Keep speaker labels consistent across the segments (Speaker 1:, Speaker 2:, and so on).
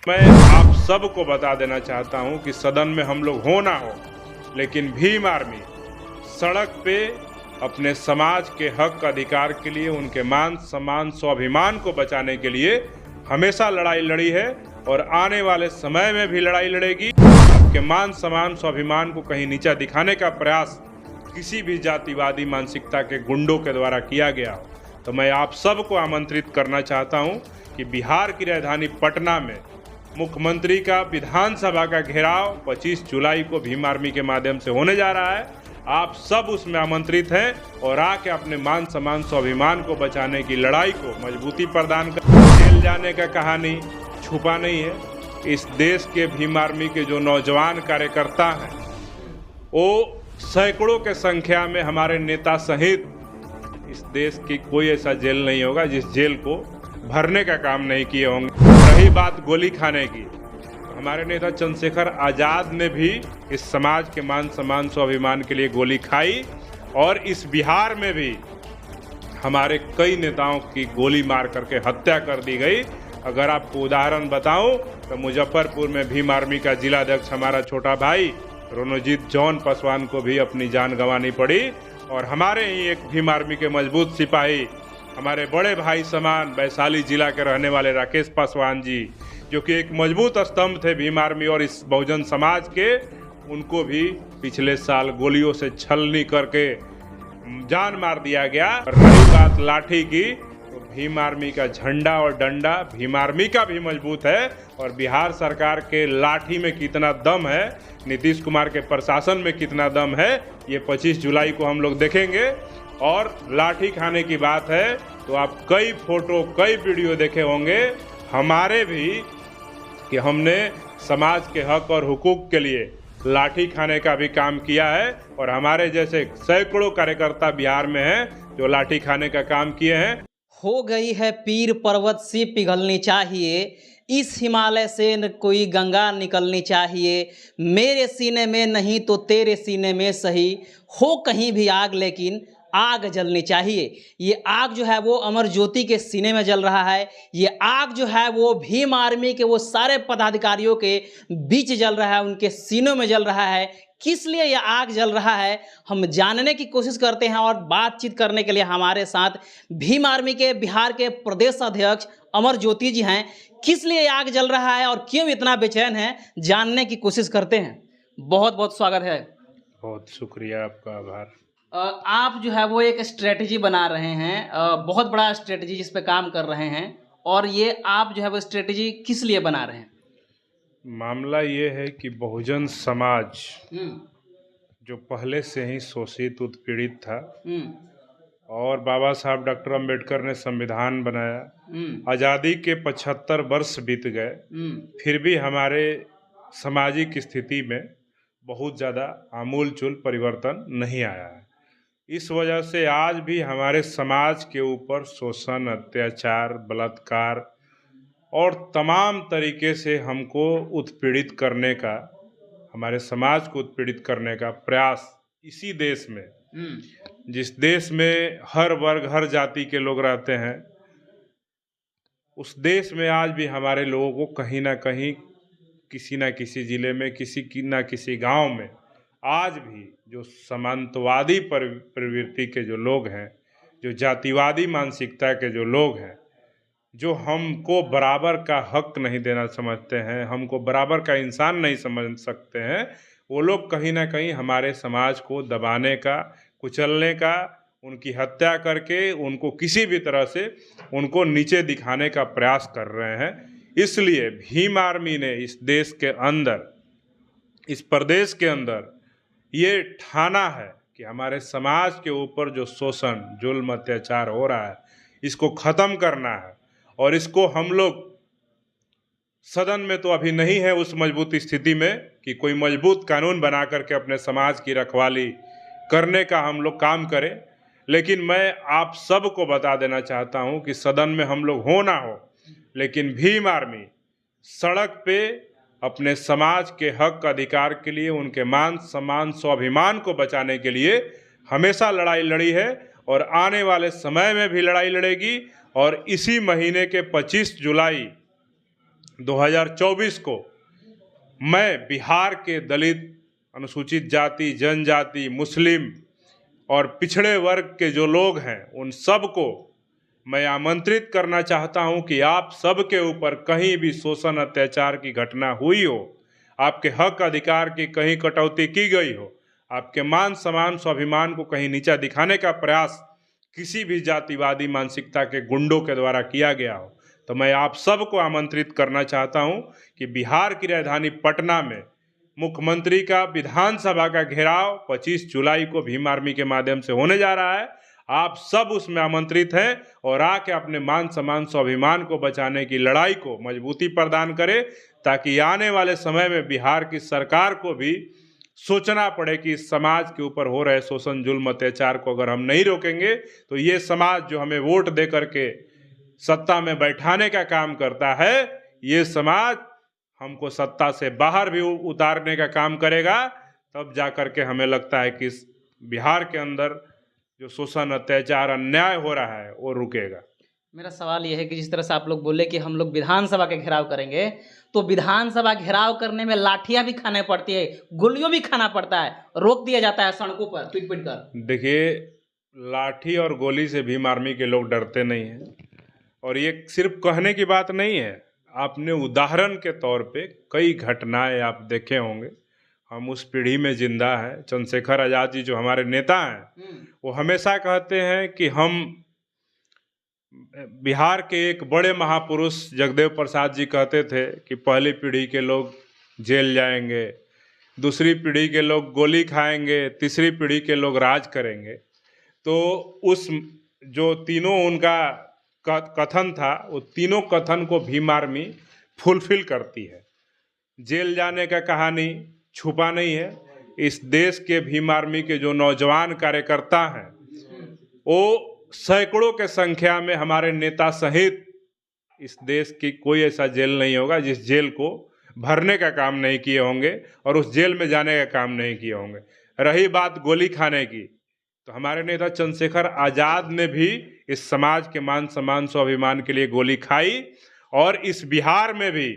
Speaker 1: मैं आप सबको बता देना चाहता हूं कि सदन में हम लोग हो ना हो, लेकिन भीम आर्मी सड़क पे अपने समाज के हक अधिकार के लिए, उनके मान सम्मान स्वाभिमान को बचाने के लिए हमेशा लड़ाई लड़ी है और आने वाले समय में भी लड़ाई लड़ेगी। आपके मान सम्मान स्वाभिमान को कहीं नीचा दिखाने का प्रयास किसी भी जातिवादी मानसिकता के गुंडों के द्वारा किया गया तो मैं आप सबको आमंत्रित करना चाहता हूं कि बिहार की राजधानी पटना में मुख्यमंत्री का विधानसभा का घेराव 25 जुलाई को भीम आर्मी के माध्यम से होने जा रहा है। आप सब उसमें आमंत्रित हैं और आके अपने मान सम्मान स्वाभिमान को बचाने की लड़ाई को मजबूती प्रदान कर। जेल जाने का कहानी छुपा नहीं है। इस देश के भीम आर्मी के जो नौजवान कार्यकर्ता हैं वो सैकड़ों के संख्या में, हमारे नेता सहित इस देश की कोई ऐसा जेल नहीं होगा जिस जेल को भरने का काम नहीं किए होंगे। रही बात गोली खाने की, हमारे नेता चंद्रशेखर आज़ाद ने भी इस समाज के मान सम्मान स्वाभिमान के लिए गोली खाई और इस बिहार में भी हमारे कई नेताओं की गोली मार करके हत्या कर दी गई। अगर आपको उदाहरण बताऊं तो मुजफ्फरपुर में भीम आर्मी का जिलाध्यक्ष हमारा छोटा भाई रणजीत जॉन पासवान को भी अपनी जान गंवानी पड़ी और हमारे ही एक भीम आर्मी के मजबूत सिपाही, हमारे बड़े भाई समान वैशाली जिला के रहने वाले राकेश पासवान जी, जो कि एक मजबूत स्तंभ थे भीम आर्मी और इस बहुजन समाज के, उनको भी पिछले साल गोलियों से छलनी करके जान मार दिया गया। रही बात लाठी की, तो भीम आर्मी का झंडा और डंडा भीम आर्मी का भी मजबूत है और बिहार सरकार के लाठी में कितना दम है, नीतीश कुमार के प्रशासन में कितना दम है, ये 25 जुलाई को हम लोग देखेंगे। और लाठी खाने की बात है तो आप कई फोटो कई वीडियो देखे होंगे हमारे भी कि हमने समाज के हक और हुकूक के लिए लाठी खाने का भी काम किया है और हमारे जैसे सैकड़ों कार्यकर्ता बिहार में हैं जो लाठी खाने का काम किए हैं।
Speaker 2: हो गई है पीर पर्वत से पिघलनी चाहिए, इस हिमालय से न कोई गंगा निकलनी चाहिए, मेरे सीने में नहीं तो तेरे सीने में सही, हो कहीं भी आग लेकिन आग जलनी चाहिए। ये आग जो है वो अमर ज्योति के सीने में जल रहा है। ये आग जो है वो भीम आर्मी के वो सारे पदाधिकारियों के बीच जल रहा है, उनके सीनों में जल रहा है। किस लिए यह आग जल रहा है हम जानने की कोशिश करते हैं और बातचीत करने के लिए हमारे साथ भीम आर्मी के बिहार के प्रदेश अध्यक्ष अमर ज्योति जी हैं। किस लिए आग जल रहा है और क्यों इतना बेचैन है, जानने की कोशिश करते हैं। बहुत बहुत स्वागत है।
Speaker 1: बहुत शुक्रिया, आपका आभार।
Speaker 2: आप जो है वो एक स्ट्रेटजी बना रहे हैं, बहुत बड़ा स्ट्रेटजी जिस पे काम कर रहे हैं, और ये आप जो है वो स्ट्रेटजी किस लिए बना रहे हैं?
Speaker 1: मामला ये है कि बहुजन समाज जो पहले से ही शोषित उत्पीड़ित था और बाबा साहब डॉक्टर अंबेडकर ने संविधान बनाया, आज़ादी के 75 वर्ष बीत गए, फिर भी हमारे सामाजिक स्थिति में बहुत ज़्यादा आमूलचूल परिवर्तन नहीं आया है। इस वजह से आज भी हमारे समाज के ऊपर शोषण, अत्याचार, बलात्कार और तमाम तरीके से हमको उत्पीड़ित करने का, हमारे समाज को उत्पीड़ित करने का प्रयास इसी देश में, जिस देश में हर वर्ग हर जाति के लोग रहते हैं, उस देश में आज भी हमारे लोगों को कहीं ना कहीं, किसी न किसी ज़िले में, किसी न किसी गांव में आज भी जो सामंतवादी प्रवृत्ति के जो लोग हैं, जो जातिवादी मानसिकता के जो लोग हैं, जो हमको बराबर का हक नहीं देना समझते हैं, हमको बराबर का इंसान नहीं समझ सकते हैं, वो लोग कहीं ना कहीं हमारे समाज को दबाने का, कुचलने का, उनकी हत्या करके उनको किसी भी तरह से उनको नीचे दिखाने का प्रयास कर रहे हैं। इसलिए भीम आर्मी ने इस देश के अंदर, इस प्रदेश के अंदर ये ठाना है कि हमारे समाज के ऊपर जो शोषण, जुल्म, अत्याचार हो रहा है, इसको ख़त्म करना है। और इसको हम लोग सदन में तो अभी नहीं है उस मजबूत स्थिति में कि कोई मजबूत कानून बना करके अपने समाज की रखवाली करने का हम लोग काम करें, लेकिन मैं आप सबको बता देना चाहता हूं कि सदन में हम लोग हो ना हो, लेकिन भीम आर्मी सड़क पे अपने समाज के हक अधिकार के लिए, उनके मान सम्मान स्वाभिमान को बचाने के लिए हमेशा लड़ाई लड़ी है और आने वाले समय में भी लड़ाई लड़ेगी। और इसी महीने के 25 जुलाई 2024 को मैं बिहार के दलित, अनुसूचित जाति, जनजाति, मुस्लिम और पिछड़े वर्ग के जो लोग हैं उन सब को मैं आमंत्रित करना चाहता हूं कि आप सब के ऊपर कहीं भी शोषण अत्याचार की घटना हुई हो, आपके हक अधिकार की कहीं कटौती की गई हो, आपके मान सम्मान स्वाभिमान को कहीं नीचा दिखाने का प्रयास किसी भी जातिवादी मानसिकता के गुंडों के द्वारा किया गया हो, तो मैं आप सबको आमंत्रित करना चाहता हूं कि बिहार की राजधानी पटना में मुख्यमंत्री का विधानसभा का घेराव 25 जुलाई को भीम आर्मी के माध्यम से होने जा रहा है। आप सब उसमें आमंत्रित हैं और आके अपने मान सम्मान स्वाभिमान को बचाने की लड़ाई को मजबूती प्रदान करें, ताकि आने वाले समय में बिहार की सरकार को भी सोचना पड़े कि इस समाज के ऊपर हो रहे शोषण, जुल्म, अत्याचार को अगर हम नहीं रोकेंगे तो ये समाज जो हमें वोट दे करके सत्ता में बैठाने का काम करता है, ये समाज हमको सत्ता से बाहर भी उतारने का काम करेगा। तब जा कर के हमें लगता है कि इस बिहार के अंदर जो शोषण, अत्याचार, अन्याय हो रहा है वो रुकेगा।
Speaker 2: मेरा सवाल यह है कि जिस तरह से आप लोग बोले कि हम लोग विधानसभा के घेराव करेंगे, तो विधानसभा घेराव करने में लाठियां भी खाने पड़ती है, गोलियों भी खाना पड़ता है, रोक दिया जाता है सड़कों पर पीट पीट कर।
Speaker 1: देखिए, लाठी और गोली से भीम आर्मी के लोग डरते नहीं हैं, और ये सिर्फ कहने की बात नहीं है। आपने उदाहरण के तौर पे कई घटनाएं आप देखे होंगे। हम उस पीढ़ी में जिंदा है। चंद्रशेखर आज़ाद जी जो हमारे नेता हैं, वो हमेशा कहते हैं कि हम बिहार के एक बड़े महापुरुष जगदेव प्रसाद जी कहते थे कि पहली पीढ़ी के लोग जेल जाएंगे, दूसरी पीढ़ी के लोग गोली खाएंगे, तीसरी पीढ़ी के लोग राज करेंगे। तो उस जो तीनों उनका कथन था, वो तीनों कथन को भीम आर्मी फुलफिल करती है। जेल जाने का कहानी छुपा नहीं है। इस देश के भीम आर्मी के जो नौजवान कार्यकर्ता हैं, वो सैकड़ों के संख्या में हमारे नेता सहित इस देश की कोई ऐसा जेल नहीं होगा जिस जेल को भरने का काम नहीं किए होंगे और उस जेल में जाने का काम नहीं किए होंगे। रही बात गोली खाने की, तो हमारे नेता चंद्रशेखर आज़ाद ने भी इस समाज के मान सम्मान स्वाभिमान के लिए गोली खाई, और इस बिहार में भी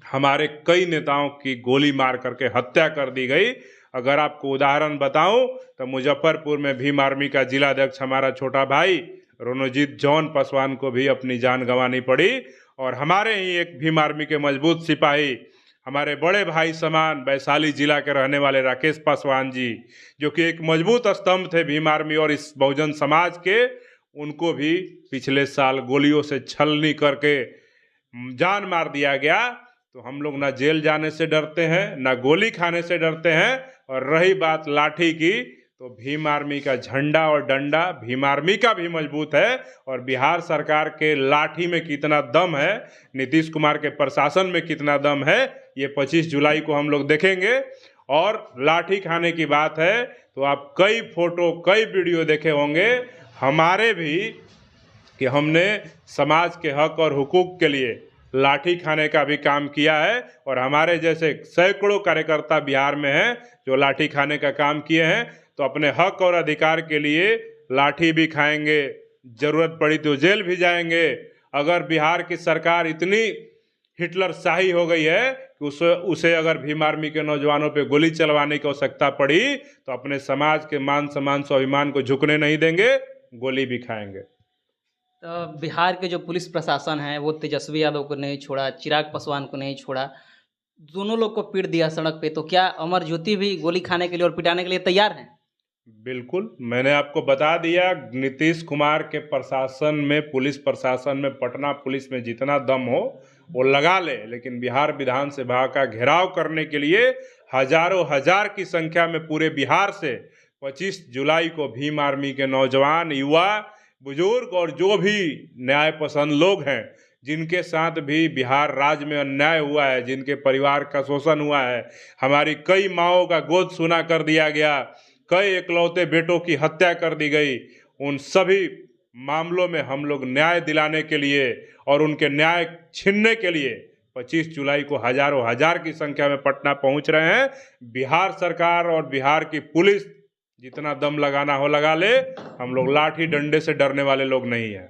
Speaker 1: हमारे कई नेताओं की गोली मार करके हत्या कर दी गई। अगर आपको उदाहरण बताऊं तो मुजफ्फरपुर में भीम आर्मी का जिला अध्यक्ष हमारा छोटा भाई रणजीत जॉन पासवान को भी अपनी जान गंवानी पड़ी, और हमारे ही एक भीम आर्मी के मजबूत सिपाही, हमारे बड़े भाई समान वैशाली जिला के रहने वाले राकेश पासवान जी, जो कि एक मजबूत स्तंभ थे भीम आर्मी और इस बहुजन समाज के, उनको भी पिछले साल गोलियों से छलनी करके जान मार दिया गया। तो हम लोग ना जेल जाने से डरते हैं, ना गोली खाने से डरते हैं। और रही बात लाठी की, तो भीम आर्मी का झंडा और डंडा भीम आर्मी का भी मजबूत है, और बिहार सरकार के लाठी में कितना दम है, नीतीश कुमार के प्रशासन में कितना दम है, ये 25 जुलाई को हम लोग देखेंगे। और लाठी खाने की बात है तो आप कई फोटो, कई वीडियो देखे होंगे हमारे भी, कि हमने समाज के हक और हुकूक के लिए लाठी खाने का भी काम किया है, और हमारे जैसे सैकड़ों कार्यकर्ता बिहार में हैं जो लाठी खाने का काम किए हैं। तो अपने हक और अधिकार के लिए लाठी भी खाएंगे, जरूरत पड़ी तो जेल भी जाएंगे। अगर बिहार की सरकार इतनी हिटलर शाही हो गई है कि उसे अगर भीम आर्मी के नौजवानों पे गोली चलवाने की आवश्यकता पड़ी, तो अपने समाज के मान सम्मान स्वाभिमान को झुकने नहीं देंगे, गोली भी खाएंगे।
Speaker 2: तो बिहार के जो पुलिस प्रशासन है वो तेजस्वी यादव को नहीं छोड़ा, चिराग पासवान को नहीं छोड़ा, दोनों लोग को पीट दिया सड़क पे। तो क्या अमर ज्योति भी गोली खाने के लिए और पिटाने के लिए तैयार हैं?
Speaker 1: बिल्कुल, मैंने आपको बता दिया, नीतीश कुमार के प्रशासन में, पुलिस प्रशासन में, पटना पुलिस में जितना दम हो वो लगा ले, लेकिन बिहार विधानसभा का घेराव करने के लिए हजारों हजार की संख्या में पूरे बिहार से 25 जुलाई को भीम आर्मी के नौजवान, युवा, बुजुर्ग और जो भी न्याय पसंद लोग हैं, जिनके साथ भी बिहार राज्य में अन्याय हुआ है, जिनके परिवार का शोषण हुआ है, हमारी कई माओं का गोद सूना कर दिया गया, कई इकलौते बेटों की हत्या कर दी गई, उन सभी मामलों में हम लोग न्याय दिलाने के लिए और उनके न्याय छीनने के लिए 25 जुलाई को हजारों हजार की संख्या में पटना पहुंच रहे हैं। बिहार सरकार और बिहार की पुलिस जितना दम लगाना हो लगा ले, हम लोग लाठी डंडे से डरने वाले लोग नहीं हैं।